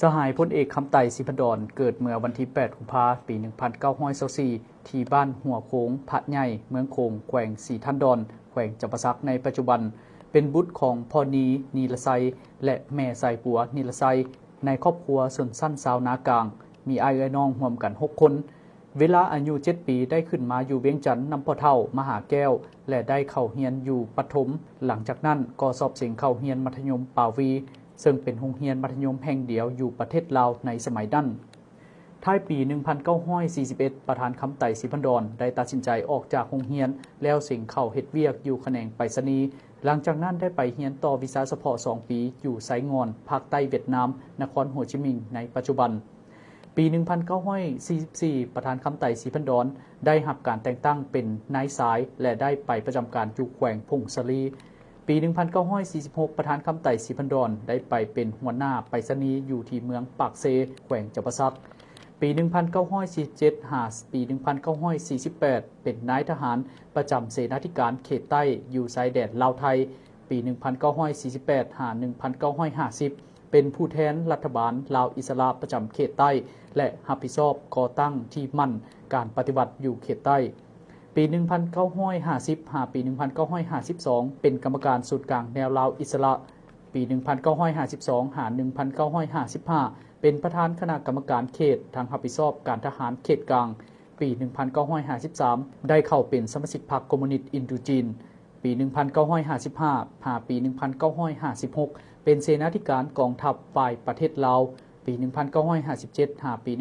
สหายพลเอกคำไต่สิพดรเกิดเมื่อวันที่ 8 กุมภาพันธ์ ปี 1924 ที่บ้านหัวโค้งพระใหญ่เมืองโขงแขวงสีทันดอนแขวงจำปาสักในปัจจุบันเป็นบุตรของพ่อนีรไซและแม่ไซปัวนีรไซในครอบครัวส่วนสั้นสาวนากลางมีอ้ายเอ้ยน้องรวมกัน 6 คนเวลาอายุ 7 ปีได้ขึ้นมาอยู่เวียงจันทน์นำพ่อเฒ่ามหาแก้วและได้เข้าเรียนอยู่ปฐมหลังจากนั้นก็สอบเสียงเข้าเรียนมัธยมป่าวีซึ่งเป็นโรงเรียนมัธยมแห่งเดียวอยู่ประเทศลาวในสมัยนั้นท้ายปี 1941 ประธานคำไต่สิพันดรได้ตัดสินใจออกจากโรงเรียนแล้วเสียงเข้าเฮ็ดเวียกอยู่แขนงไปรษณีย์หลังจากนั้นได้ไปเรียนต่อวิชาเฉพาะ 2 ปีอยู่ไซงอนภาคใต้เวียดนามนครโฮจิมินห์ในปัจจุบันปี 1944 ประธานคำไต่สิพันดรได้รับการแต่งตั้งเป็นนายสายและได้ไปประจำการอยู่แขวงพงศลีปี 1946 ประธานคำไต่สิพันดรได้ไปเป็นหัวหน้าไปรษณีย์อยู่ที่เมืองปากเซแขวงจำปาสักปี 1947 หาปี 1948 เป็นนายทหารประจำเสนาธิการเขตใต้อยู่ชายแดนลาวไทยปี 1948 หา 1950 เป็นผู้แทนรัฐบาลลาวอิสระประจำเขตใต้และรับผิดชอบก่อตั้งที่มั่นการปฏิบัติอยู่เขตใต้ปี 1950 หาปี 1952 เป็นกรรมการศูนย์กลางแนวลาวอิสระปี 1952 หา 1955 เป็นประธานคณะกรรมการเขตทางรับผิดชอบการทหารเขตกลางปี 1953 ได้เข้าเป็นสมาชิกพรรคคอมมิวนิสต์อินโดจีนปี 1955 หาปี 1956 เป็นเสนาธิการกองทัพฝ่ายประเทศลาวปี 1957 หาปี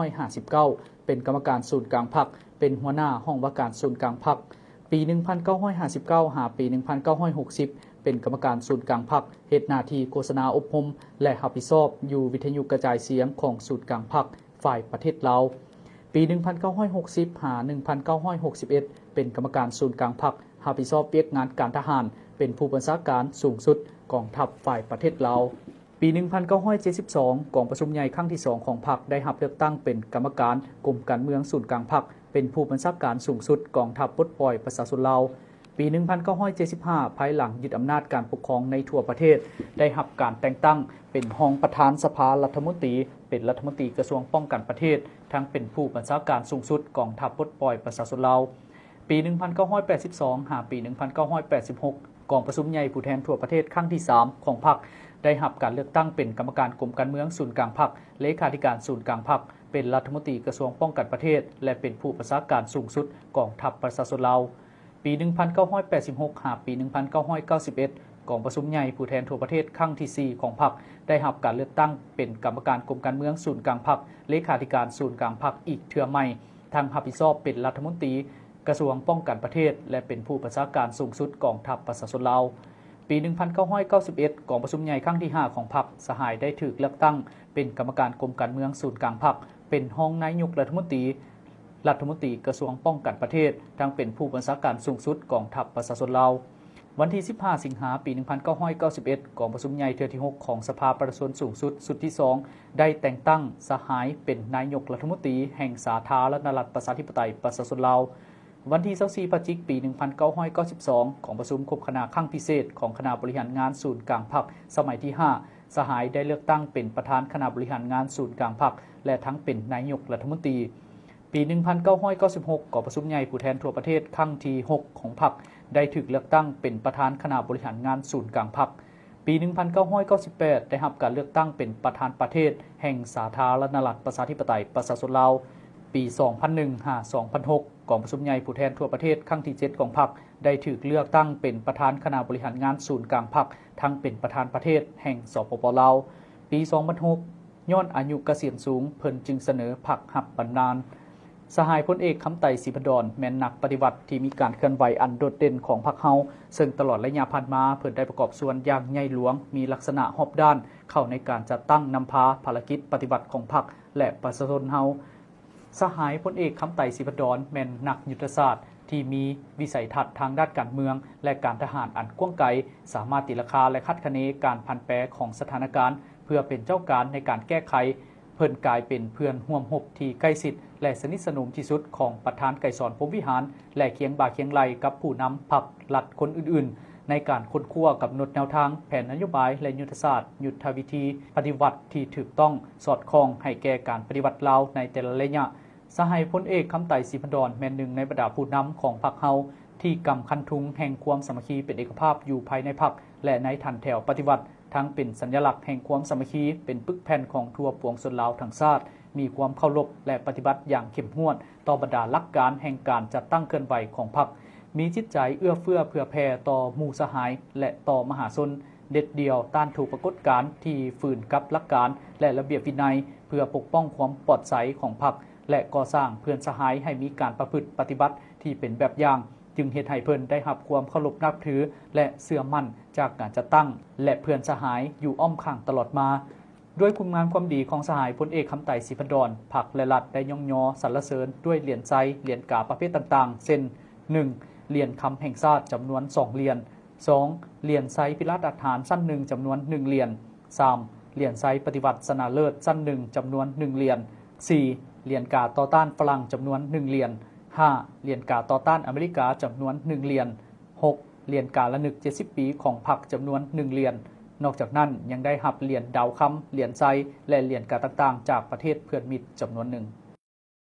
1959 เป็นกรรมการศูนย์กลางพรรคเป็นหัวหน้าห้องว่าการศูนย์กลางพรรคปี 1959 หาปี 1960 เป็นกรรมการศูนย์กลางพรรคเฮ็ดหน้าที่โฆษณาอบรมและรับผิดชอบอยู่วิทยุกระจายเสียงของศูนย์กลางพรรคฝ่ายประเทศลาวปี 1960 หา 1961 เป็นกรรมการศูนย์กลางพรรครับผิดชอบเวียกงานการทหารเป็นผู้บัญชาการสูงสุดกองทัพฝ่ายประเทศลาวปี 1972 กองประชุมใหญ่ครั้งที่ 2 ของพรรคได้รับเลือกตั้งเป็นกรรมการกรมการเมืองศูนย์กลางพรรคเป็นผู้บัญชาการสูงสุดกองทัพปลดปล่อยประชาชนลาวปี 1975 ภายหลังยึดอำนาจการปกครองในทั่วประเทศได้รับการแต่งตั้งเป็นรองประธานสภารัฐมนตรีเป็นรัฐมนตรีกระทรวงป้องกันประเทศทั้งเป็นผู้บัญชาการสูงสุดกองทัพปลดปล่อยประชาชนลาวปี 1982 หาปี 1986 กองประชุมใหญ่ผู้แทนทั่วประเทศครั้งที่ 3 ของพรรคได้รับการเลือกตั้งเป็นกรรมการกรมการเมืองศูนย์กลางพรรคเลขาธิการศูนย์กลางพรรคเป็นรัฐมนตรีกระทรวงป้องกันประเทศและเป็นผู้บัญชาการสูงสุดกองทัพประชาชนลาวปี 1986 หาปี 1991 กองประชุมใหญ่ผู้แทนทั่วประเทศครั้งที่ 4 ของพรรคได้รับการเลือกตั้งเป็นกรรมการกรมการเมืองศูนย์กลางพรรคเลขาธิการศูนย์กลางพรรคอีกเทื่อใหม่ทางรับผิดชอบเป็นรัฐมนตรีกระทรวงป้องกันประเทศและเป็นผู้บัญชาการสูงสุดกองทัพประชาชนลาวปี 1991 กองประชุมใหญ่ครั้งที่ 5 ของพรรคสหายได้ถูกเลือกตั้งเป็นกรรมการกรมการเมืองศูนย์กลางพรรคเป็นรองนายกรัฐมนตรีกระทรวงป้องกันประเทศทั้งเป็นผู้บัญชาการสูงสุดกองทัพประชาชนลาววันที่ 15 สิงหาปี 1991 กองประชุมใหญ่เทื่อที่ 6 ของสภาประชาชนสูงสุดสุดที่ 2 ได้แต่งตั้งสหายเป็นนายกรัฐมนตรีแห่งสาธารณรัฐประชาธิปไตยประชาชนลาววันที่ 24 พฤศจิกายน ปี 1992 ของประชุมครบคณะครั้งพิเศษของคณะบริหารงานศูนย์กลางพรรคสมัยที่ 5 สหายได้เลือกตั้งเป็นประธานคณะบริหารงานศูนย์กลางพรรคและทั้งเป็นนายกรัฐมนตรีปี 1996 กองประชุมใหญ่ผู้แทนทั่วประเทศครั้งที่ 6 ของพรรคได้ถูกเลือกตั้งเป็นประธานคณะบริหารงานศูนย์กลางพรรคปี 1998 ได้รับการเลือกตั้งเป็นประธานประเทศแห่งสาธารณรัฐประชาธิปไตยประชาชนลาวปี 2001 หา 2006 กองประชุมใหญ่ผู้แทนทั่วประเทศครั้งที่ 7 ของพรรคได้ถูกเลือกตั้งเป็นประธานคณะบริหารงานศูนย์กลางพรรคทั้งเป็นประธานประเทศแห่งสปป.ลาวปี 2006 ย้อนอายุเกษียณสูงเพิ่นจึงเสนอพรรคหับบำนาญสหายพลเอกคำไต่สิพดรแม่นนักปฏิวัติที่มีการเคลื่อนไหวอันโดดเด่นของพรรคเฮาซึ่งตลอดระยะผ่านมาเพิ่นได้ประกอบส่วนอย่างใหญ่หลวงมีลักษณะรอบด้านเข้าในการจัดตั้งนำพาภารกิจปฏิบัติของพรรคและประชาชนเฮาสหายพลเอกคำไต่สิพดรแม่นนักยุทธศาสตร์ที่มีวิสัยทัศน์ทางด้านการเมืองและการทหารอันกว้างไกลสามารถตีราคาและคาดคะเนการผันแปรของสถานการณ์เพื่อเป็นเจ้าการในการแก้ไขเพิ่นกลายเป็นเพื่อนร่วมรบที่ใกล้ชิดและสนิทสนมที่สุดของประธานไกรสอนพรหมวิหารและเคียงบ่าเคียงไหลกับผู้นำพรรครัฐคนอื่นๆ ในการค้นคว้ากำหนดแนวทางแผนนโยบายและยุทธศาสตร์ยุทธวิธีปฏิวัติที่ถูกต้องสอดคล้องให้แก่การปฏิวัติลาวในแต่ละระยะสหายพลเอกคำไต่ศรีพันดรแม่นหนึ่งในบรรดาผู้นำของพรรคเฮาที่กำคันทุงแห่งความสามัคคีเป็นเอกภาพอยู่ภายในพรรคและในฐานแถวปฏิวัติทั้งเป็นสัญลักษณ์แห่งความสามัคคีเป็นปึกแผ่นของทั่วปวงชนลาวทั้งชาติมีความเคารพและปฏิบัติอย่างเข้มงวดต่อบรรดาหลักการแห่งการจัดตั้งเคลื่อนไหวของพรรคมีจิตใจเอื้อเฟื้อเผื่อแผ่ต่อหมู่สหายและต่อมหาชนเด็ดเดี่ยวต้านถูกปรากฏการณ์ที่ฝืนกับหลักการและระเบียบวินัยเพื่อปกป้องความปลอดภัยของพรรคและก่อสร้างเพื่อนสหายให้มีการประพฤติปฏิบัติที่เป็นแบบอย่างจึงเฮ็ดให้เพิ่นได้รับความเคารพนับถือและเชื่อมั่นจากการจัดตั้งและเพื่อนสหายอยู่อ้อมข้างตลอดมาด้วยคุณงามความดีของสหายพลเอกคำไต่ศรีพันดรพรรคและรัฐได้ย่องยอสรรเสริญด้วยเหรียญไซเหรียญกาประเภทต่างๆเช่น 1. เหรียญคำแห่งชาติจำนวน2เหรียญ 2. เหรียญไซพิราชฐานสั้น1จำนวน1เหรียญ 3. เหรียญไซปฏิวัติชนะเลิศสั้น1จำนวน1เหรียญ 4. เหรียญกาต่อต้านฝรั่งจำนวน1เหรียญ 5. เหรียญกาต่อต้านอเมริกาจำนวน1เหรียญ 6. เหรียญกาละนึก70ปีของพรรคจำนวน1เหรียญนอกจากนั้นยังได้รับเหรียญดาวคำเหรียญไซและเหรียญกาต่างๆจากประเทศเพื่อนมิตรจำนวนหนึ่ง